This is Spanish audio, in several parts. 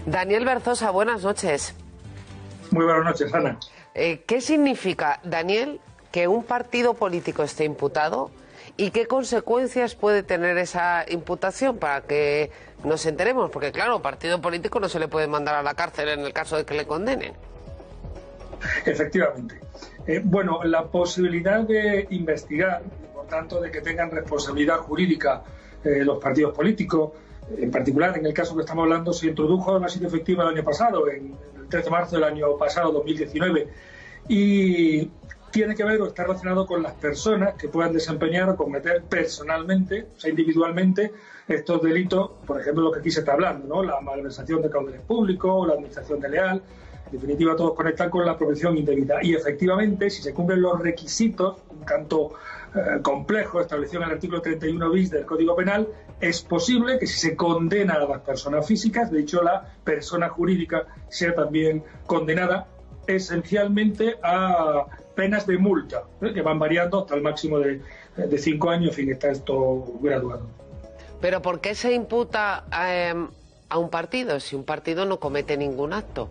Daniel Berzosa, buenas noches. Muy buenas noches, Ana. ¿Qué significa, Daniel, que un partido político esté imputado y qué consecuencias puede tener esa imputación para que nos enteremos? Porque claro, partido político no se le puede mandar a la cárcel en el caso de que le condenen. Efectivamente. Bueno, la posibilidad de investigar, por tanto, de que tengan responsabilidad jurídica los partidos políticos, en particular en el caso que estamos hablando, se introdujo de manera efectiva el año pasado, el 13 de marzo del año pasado, 2019, y tiene que ver o está relacionado con las personas que puedan desempeñar o cometer personalmente, o sea, individualmente, estos delitos, por ejemplo, lo que aquí se está hablando, ¿no? La malversación de caudales públicos o la administración desleal. En definitiva, todos conectan con la apropiación indebida. Y efectivamente, si se cumplen los requisitos, un tanto complejo establecido en el artículo 31 bis del Código Penal, es posible que si se condena a las personas físicas, de hecho la persona jurídica sea también condenada esencialmente a penas de multa, que van variando hasta el máximo de 5 años, en fin, está esto graduado. ¿Pero por qué se imputa a un partido si un partido no comete ningún acto?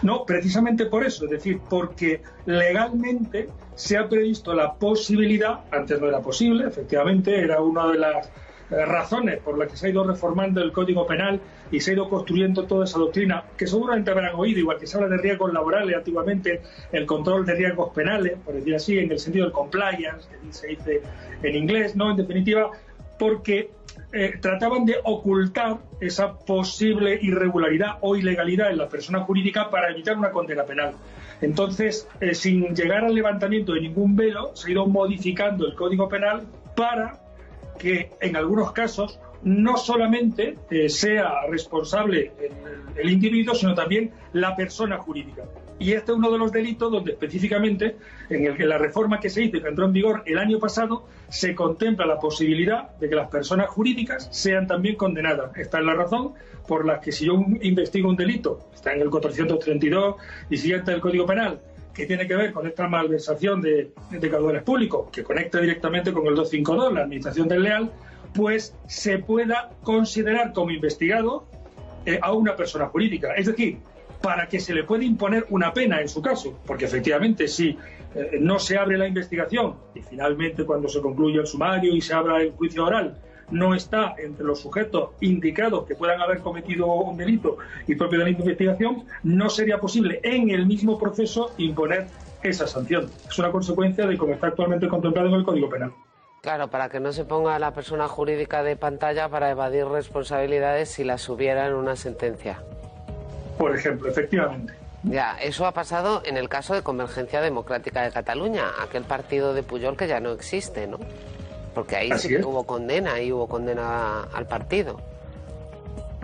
No, precisamente por eso, es decir, porque legalmente se ha previsto la posibilidad, antes no era posible, efectivamente, era una de las razones por las que se ha ido reformando el Código Penal y se ha ido construyendo toda esa doctrina, que seguramente habrán oído, igual que se habla de riesgos laborales antiguamente, el control de riesgos penales, por decir así, en el sentido del compliance, que se dice en inglés, ¿no? En definitiva, porque trataban de ocultar esa posible irregularidad o ilegalidad en la persona jurídica para evitar una condena penal. Entonces, sin llegar al levantamiento de ningún velo, se ha ido modificando el Código Penal para que en algunos casos no solamente sea responsable el individuo, sino también la persona jurídica. Y este es uno de los delitos donde específicamente, en la reforma que se hizo y que entró en vigor el año pasado, se contempla la posibilidad de que las personas jurídicas sean también condenadas. Esta es la razón por la que si yo investigo un delito, está en el 432 y siguiente del Código Penal, que tiene que ver con esta malversación de caudales públicos, que conecta directamente con el 252, la administración desleal, pues se pueda considerar como investigado a una persona jurídica. Es decir, para que se le pueda imponer una pena en su caso, porque efectivamente si no se abre la investigación y finalmente cuando se concluye el sumario y se abra el juicio oral no está entre los sujetos indicados que puedan haber cometido un delito y propio de la investigación, no sería posible en el mismo proceso imponer esa sanción. Es una consecuencia de cómo está actualmente contemplado en el Código Penal. Claro, para que no se ponga la persona jurídica de pantalla para evadir responsabilidades si las hubiera en una sentencia. Por ejemplo, efectivamente. Ya, eso ha pasado en el caso de Convergencia Democrática de Cataluña, aquel partido de Pujol que ya no existe, ¿no? Porque ahí sí que hubo condena, al partido.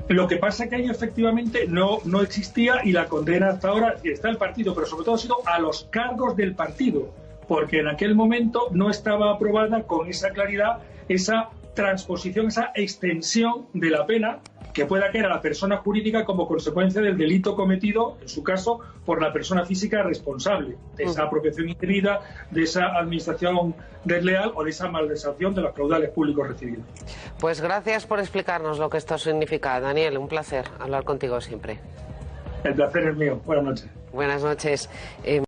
Lo que pasa es que ahí efectivamente no existía y la condena hasta ahora está el partido, pero sobre todo ha sido a los cargos del partido, porque en aquel momento no estaba aprobada con esa claridad esa transposición, esa extensión de la pena que pueda caer a la persona jurídica como consecuencia del delito cometido, en su caso, por la persona física responsable de esa apropiación indebida, de esa administración desleal o de esa malversación de los caudales públicos recibidos. Pues gracias por explicarnos lo que esto significa, Daniel. Un placer hablar contigo siempre. El placer es mío. Buenas noches. Buenas noches.